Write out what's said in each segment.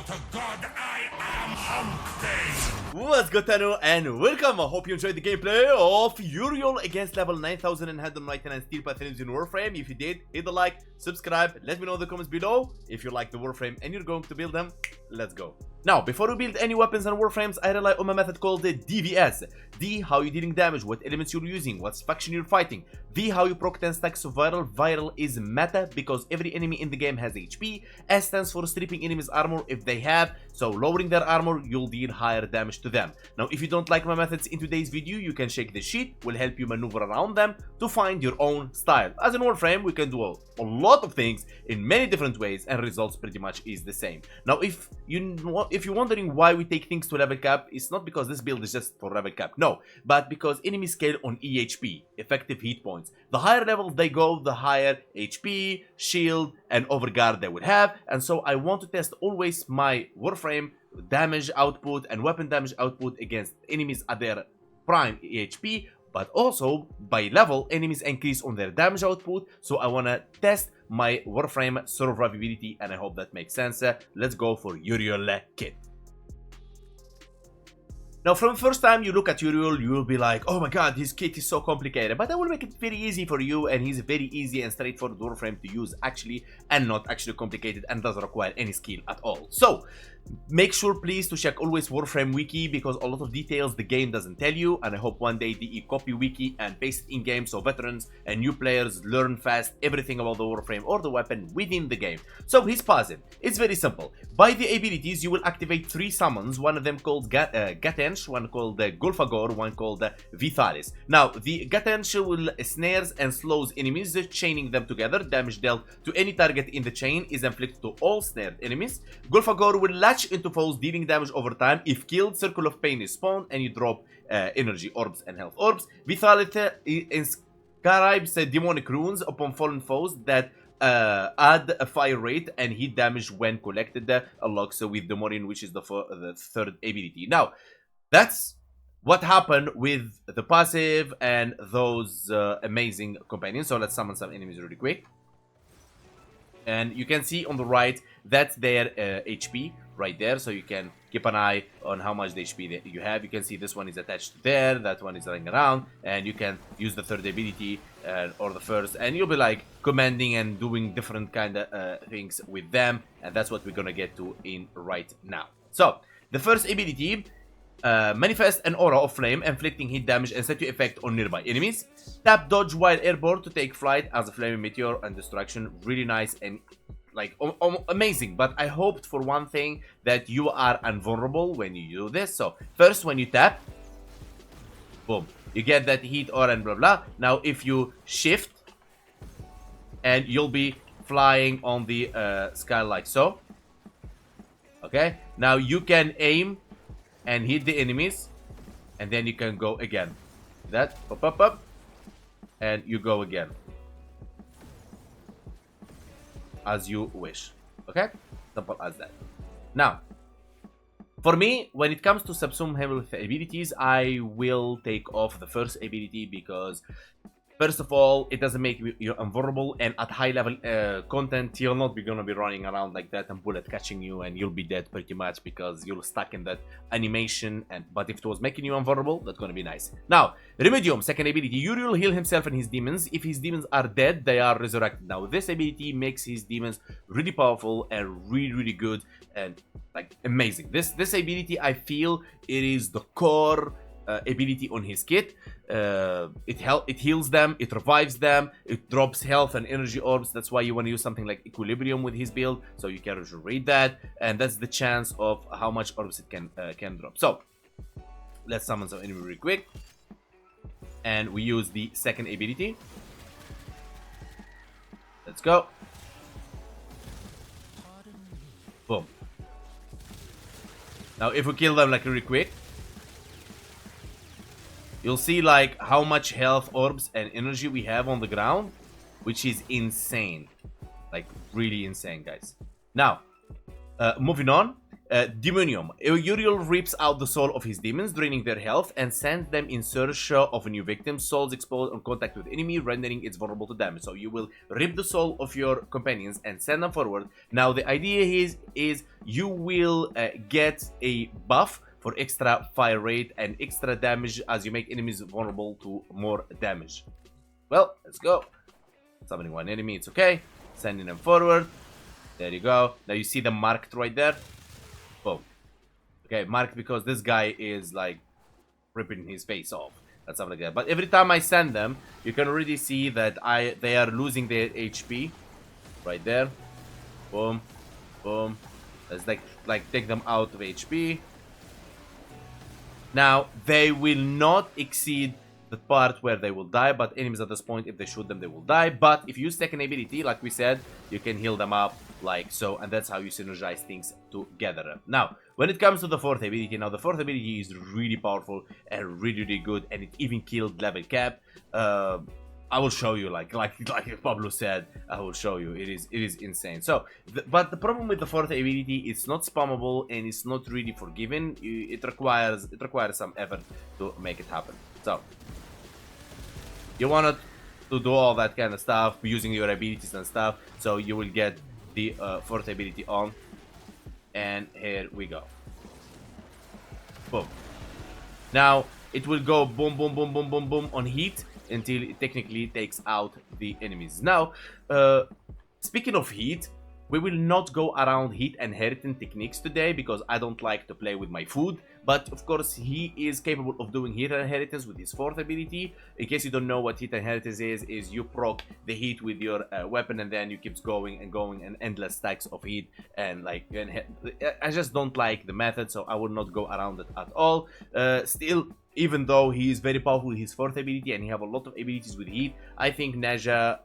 to God, I am hungry! What's good, Tanu, and welcome. I hope you enjoyed the gameplay of Uriel against level 9,199 Steel Pathins in Warframe. If you did, hit the like, subscribe, let me know in the comments below if you like the Warframe and you're going to build them. Let's go. Now, before we build any weapons and Warframes, I rely on my method called the DVS. D, how you're dealing damage, what elements you're using, what faction you're fighting. V, how you proc 10 stacks of viral. Viral is meta because every enemy in the game has HP. S stands for stripping enemies armor if they have, so lowering their armor, you'll deal higher damage to them. Now, if you don't like my methods in today's video, you can check the sheet, will help you maneuver around them to find your own style. As in Warframe, we can do a lot of things in many different ways and results pretty much is the same. Now, if you're wondering why we take things to level cap, it's not because this build is just for level cap, no, but because enemies scale on EHP, effective hit points. The higher level they go, the higher HP, shield, and overguard they would have, and so I want to test always my Warframe damage output and weapon damage output against enemies at their prime EHP, but also by level enemies increase on their damage output, so I want to test my Warframe survivability, and I hope that makes sense. Let's go for Uriel Kit. Now, from the first time you look at Uriel, you will be like, oh my god, his kit is so complicated. But I will make it very easy for you, and he's very easy and straightforward Warframe to use actually, and not actually complicated, and doesn't require any skill at all. So, make sure please to check always Warframe wiki, because a lot of details the game doesn't tell you, and I hope one day DE copy wiki and paste it in game so veterans and new players learn fast everything about the Warframe or the weapon within the game. So his passive, it's very simple. By the abilities you will activate 3 summons, one of them called Gatensh, one called Golfagor, one called Vithalis. Now the Gatensh will snares and slows enemies, chaining them together. Damage dealt to any target in the chain is inflicted to all snared enemies. Golfagor will latch into foes, dealing damage over time. If killed, Circle of Pain is spawned and you drop energy orbs and health orbs. Vithality inscribes demonic runes upon fallen foes that add a fire rate and heat damage when collected. Unlocks with Demonian, which is the third ability. Now, that's what happened with the passive and those amazing companions. So let's summon some enemies really quick. And you can see on the right, that's their HP right there. So you can keep an eye on how much the HP that you have. You can see this one is attached to there, that one is running around. And you can use the third ability or the first. And you'll be like commanding and doing different kind of things with them. And that's what we're going to get to in right now. So the first ability, manifest an aura of flame, inflicting heat damage and set to effect on nearby enemies. Tap dodge while airborne to take flight as a flaming meteor and destruction. Really nice and like amazing. But I hoped for one thing, that you are invulnerable when you do this. So first, when you tap, boom, you get that heat aura and blah blah. Now if you shift, and you'll be flying on the sky like so. Okay, now you can aim and hit the enemies, and then you can go again. That up, and you go again as you wish. Okay, simple as that. Now, for me, when it comes to subsume Helminth abilities, I will take off the first ability because, first of all, it doesn't make you invulnerable, and at high level content, you'll not be gonna be running around like that and bullet catching you, and you'll be dead pretty much because you're stuck in that animation. But if it was making you invulnerable, that's gonna be nice. Now, Remedium, second ability. Uriel will heal himself and his demons. If his demons are dead, they are resurrected. Now, this ability makes his demons really powerful and really good and like amazing. This ability, I feel it is the core ability on his kit. It heals them, it revives them, it drops health and energy orbs. That's why you want to use something like Equilibrium with his build, so you can read that, and that's the chance of how much orbs it can drop. So let's summon some enemy really quick, and we use the second ability. Let's go. Boom. Now if we kill them like really quick, you'll see like how much health, orbs, and energy we have on the ground, which is insane. Like really insane, guys. Now, moving on. Demonium. Uriel rips out the soul of his demons, draining their health, and sends them in search of a new victim. Souls explode on contact with enemy, rendering it vulnerable to damage. So you will rip the soul of your companions and send them forward. Now the idea is you will get a buff for extra fire rate and extra damage as you make enemies vulnerable to more damage. Well, let's go. Summoning one enemy, it's okay. Sending them forward. There you go. Now you see them marked right there. Boom. Okay, marked because this guy is like ripping his face off. That's something like that. But every time I send them, you can already see that they are losing their HP. Right there. Boom. Boom. Let's like take them out of HP. Now, they will not exceed the part where they will die, but enemies at this point, if they shoot them, they will die. But if you use second ability, like we said, you can heal them up like so, and that's how you synergize things together. Now, when it comes to the fourth ability, now the fourth ability is really powerful and really good, and it even killed level cap. I will show you, like Pablo said, I will show you. It is insane. So, but the problem with the fourth ability, it's not spammable and it's not really forgiving. It requires some effort to make it happen. So, you want to do all that kind of stuff using your abilities and stuff. So you will get the fourth ability on, and here we go. Boom. Now it will go boom, boom, boom, boom, boom, boom on heat until it technically takes out the enemies. Now, speaking of heat, we will not go around heat inheritance techniques today because I don't like to play with my food. But of course, he is capable of doing heat inheritance with his fourth ability. In case you don't know what heat inheritance is you proc the heat with your weapon, and then you keep going and endless stacks of heat. And like, I just don't like the method, so I will not go around it at all. Still, even though he is very powerful with his fourth ability and he have a lot of abilities with heat, I think Naja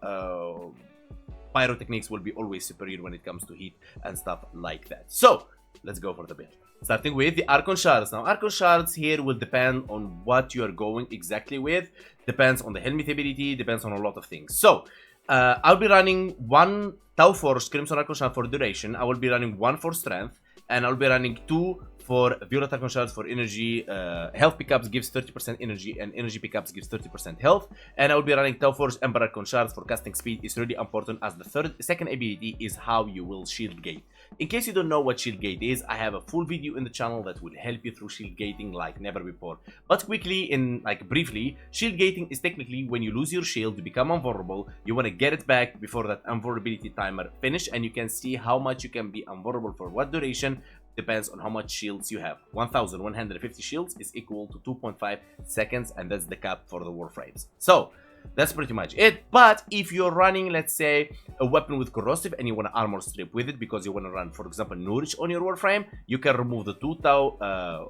pyrotechniques will be always superior when it comes to heat and stuff like that. So let's go for the build. Starting with the Archon Shards. Now, Archon Shards here will depend on what you are going exactly with. Depends on the Helminth ability, depends on a lot of things. So, I'll be running one Tau Force Crimson Archon Shard for duration. I will be running one for strength, and I'll be running two for Violet Archon Shards for energy. Health pickups gives 30% energy, and energy pickups gives 30% health. And I will be running Tau Force Ember Archon Shards for casting speed. It's really important as the second ability is how you will shield gate. In case you don't know what shield gate is, I have a full video in the channel that will help you through shield gating like never before. But quickly, briefly, shield gating is technically when you lose your shield, you become invulnerable, you want to get it back before that invulnerability timer finish, and you can see how much you can be invulnerable for what duration. Depends on how much shields you have. 1150 shields is equal to 2.5 seconds, and that's the cap for the Warframes. So that's pretty much it. But if you're running, let's say, a weapon with corrosive and you want to armor strip with it because you want to run, for example, Nourish on your Warframe, you can remove the 2 Tau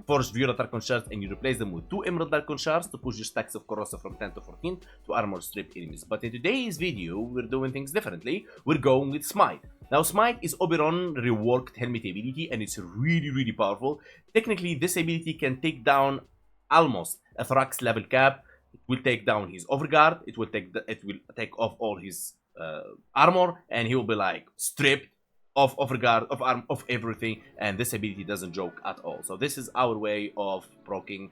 Forged Violet Archon Shards and you replace them with 2 Emerald Archon Shards to push your stacks of corrosive from 10 to 14 to armor strip enemies. But in today's video, we're doing things differently. We're going with Smite. Now, Smite is Oberon reworked Helminth ability, and it's really powerful. Technically, this ability can take down almost a Thrax level cap. It will take down his overguard. It will take off all his armor, and he will be like stripped of overguard, of everything. And this ability doesn't joke at all. So this is our way of proccing.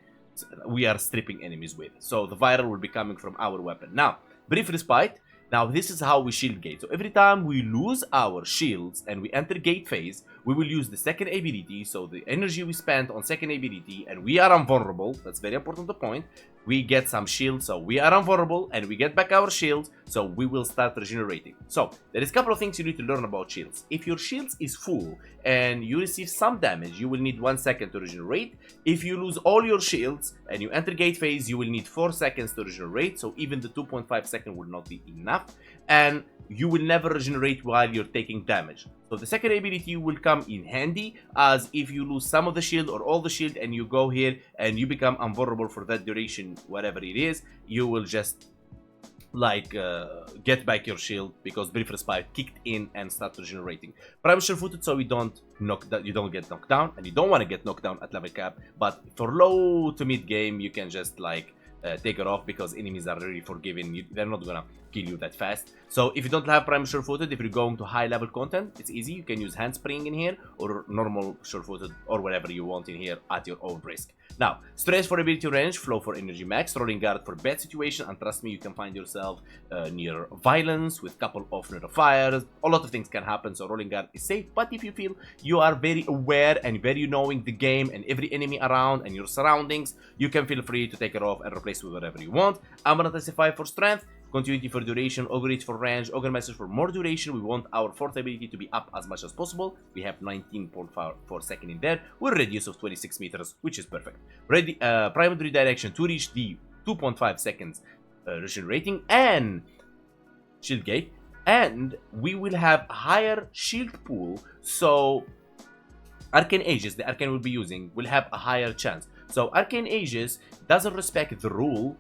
We are stripping enemies with. So the viral will be coming from our weapon. Now, brief respite. Now, this is how we shield gate. So every time we lose our shields and we enter gate phase, we will use the second ability. So the energy we spent on second ability, and we are invulnerable. That's very important to point. We get some shields, so we are invulnerable, and we get back our shields, so we will start regenerating. So there is a couple of things you need to learn about shields. If your shields is full and you receive some damage, you will need 1 second to regenerate. If you lose all your shields and you enter gate phase, you will need 4 seconds to regenerate. So even the 2.5 second will not be enough, and you will never regenerate while you're taking damage. So the second ability will come in handy, as if you lose some of the shield or all the shield and you go here and you become invulnerable for that duration, whatever it is, you will just like get back your shield because brief respite kicked in and start regenerating. Prime sure-footed, so you don't get knocked down, and you don't want to get knocked down at level cap. But for low to mid game, you can just like take it off, because enemies are really forgiving. They're not gonna kill you that fast. So if you don't have prime sure-footed, if you're going to high level content, it's easy. You can use handspring in here, or normal sure-footed, or whatever you want in here at your own risk. Now, stress for ability range, flow for energy max, rolling guard for bad situation, and trust me, you can find yourself near violence with couple of fires. A lot of things can happen, so rolling guard is safe. But if you feel you are very aware and very knowing the game and every enemy around and your surroundings, you can feel free to take it off and replace with whatever you want. I'm gonna testify for strength, continuity for duration, ogre reach for range, ogre message for more duration. We want our fourth ability to be up as much as possible. We have 19.4 seconds in there with a radius of 26 meters, which is perfect. Ready, primary redirection to reach the 2.5 seconds regenerating and shield gate, and we will have higher shield pool, so Arcane Aegis, the Arcane we'll be using, will have a higher chance. So Arcane Aegis doesn't respect the rule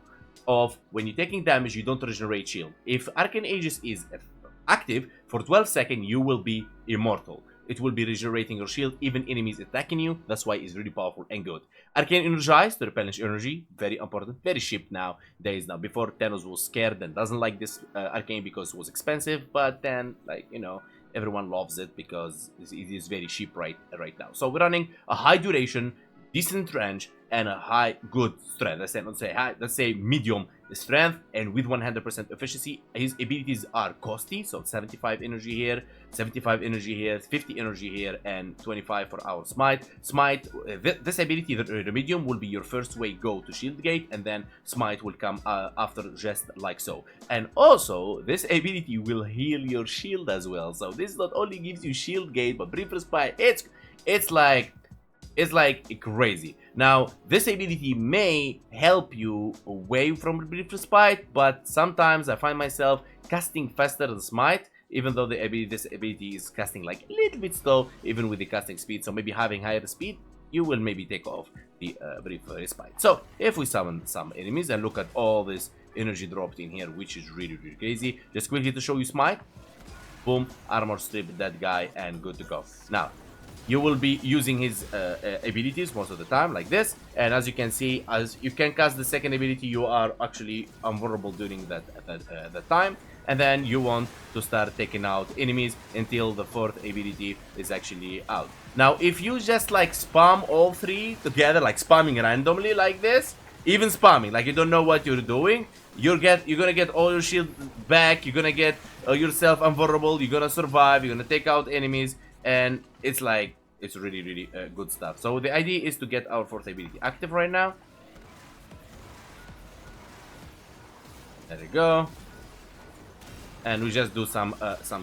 of when you're taking damage, you don't regenerate shield. If Arcane Aegis is active for 12 seconds, you will be immortal. It will be regenerating your shield, even enemies attacking you. That's why it's really powerful and good. Arcane Energize to replenish energy, very important, very cheap nowadays. Now, before Thanos was scared and doesn't like this Arcane because it was expensive, but then, like, you know, everyone loves it because it is very cheap right now. So we're running a high duration, decent range, and a high good strength. Let's say medium strength, and with 100% efficiency. His abilities are costly, so 75 energy here, 75 energy here, 50 energy here, and 25 for our smite. This ability, the medium, will be your first way go to shield gate, and then smite will come after, just like so. And also this ability will heal your shield as well. So this not only gives you shield gate, but brief respite. It's like crazy. Now, this ability may help you away from brief respite, but sometimes I find myself casting faster than smite, even though this ability is casting like a little bit slow, even with the casting speed. So maybe having higher speed, you will maybe take off the brief respite. So if we summon some enemies and look at all this energy dropped in here, which is really crazy, just quickly to show you smite, boom, armor strip that guy, and good to go. Now, you will be using his abilities most of the time, like this. And as you can see, as you can cast the second ability, you are actually invulnerable during that time. And then you want to start taking out enemies until the fourth ability is actually out. Now, if you just like spam all three together, like spamming randomly like this, even spamming, like you don't know what you're doing, you're gonna get all your shield back, you're gonna get yourself invulnerable, you're gonna survive, you're gonna take out enemies, and it's like, it's really good stuff. So the idea is to get our fourth ability active right now. There we go. And we just do some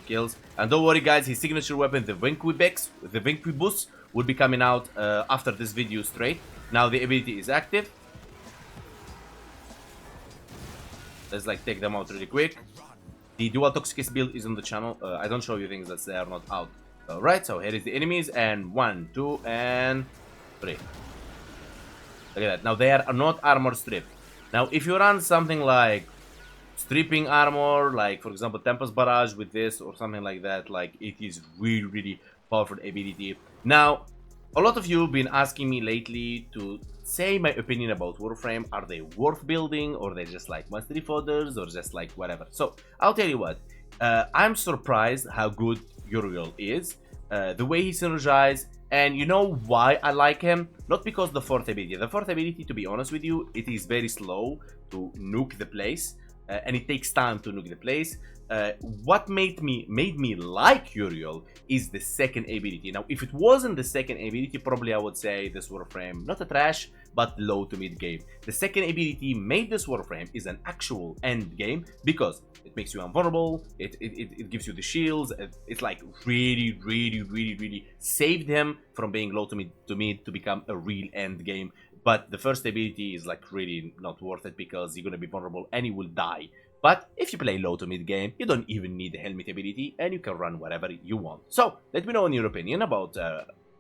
kills. And don't worry guys, his signature weapon, the Vinquibus, will be coming out after this video straight. Now the ability is active. Let's like take them out really quick. The dual toxicity build is on the channel. I don't show you things that they are not out. Alright, so here is the enemies, and 1, 2, and 3. Look at that. Now they are not armor stripped. Now if you run something like stripping armor, like for example Tempest Barrage with this or something like that, like it is really powerful ability. Now a lot of you have been asking me lately to say my opinion about Warframe. Are they worth building, or they just like mastery fodders, or just like whatever? So I'll tell you what, I'm surprised how good Uriel is, the way he's synergized, and you know why I like him? Not because the fourth ability. The fourth ability, to be honest with you, it is very slow to nuke the place, and it takes time to nuke the place. What made me like Uriel is the second ability. Now, if it wasn't the second ability, probably I would say this Warframe, not a trash, but low to mid game. The second ability made this Warframe is an actual end game, because it makes you invulnerable, it gives you the shields, it's like really saved him from being low to mid to become a real end game. But the first ability is like really not worth it, because you're gonna be vulnerable and you will die. But if you play low to mid game, you don't even need the Helminth ability, and you can run whatever you want. So let me know in your opinion about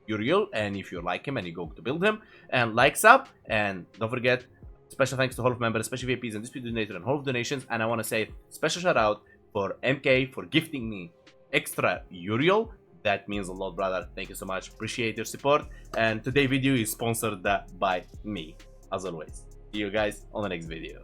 Uriel, and if you like him and you go to build him, and like, sub, and don't forget, special thanks to Hall of members, special VIPs, and dispute donator, and Hall of donations. And I want to say special shout out for MK for gifting me extra Uriel. That means a lot, brother. Thank you so much. Appreciate your support. And today's video is sponsored by me, as always. See you guys on the next video.